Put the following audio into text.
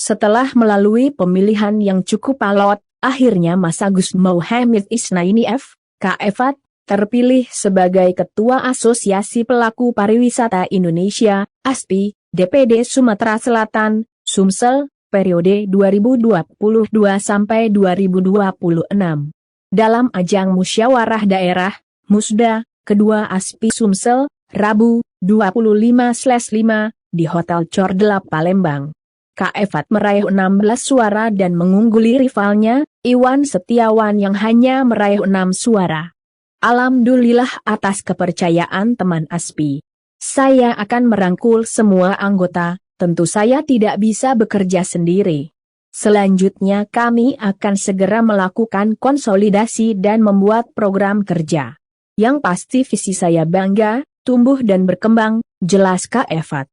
Setelah melalui pemilihan yang cukup alot, akhirnya Mas Agus Mohammed Isnaini K.F. terpilih sebagai Ketua Asosiasi Pelaku Pariwisata Indonesia, ASPI, DPD Sumatera Selatan, Sumsel, periode 2022 sampai 2026. Dalam ajang musyawarah daerah, Musda, kedua ASPI Sumsel, Rabu, 25/5, di Hotel Cordela Palembang. KF meraih 16 suara dan mengungguli rivalnya, Iwan Setiawan yang hanya meraih 6 suara. Alhamdulillah atas kepercayaan teman ASPI. Saya akan merangkul semua anggota, tentu saya tidak bisa bekerja sendiri. Selanjutnya kami akan segera melakukan konsolidasi dan membuat program kerja. Yang pasti visi saya bangga, tumbuh dan berkembang, jelas KF.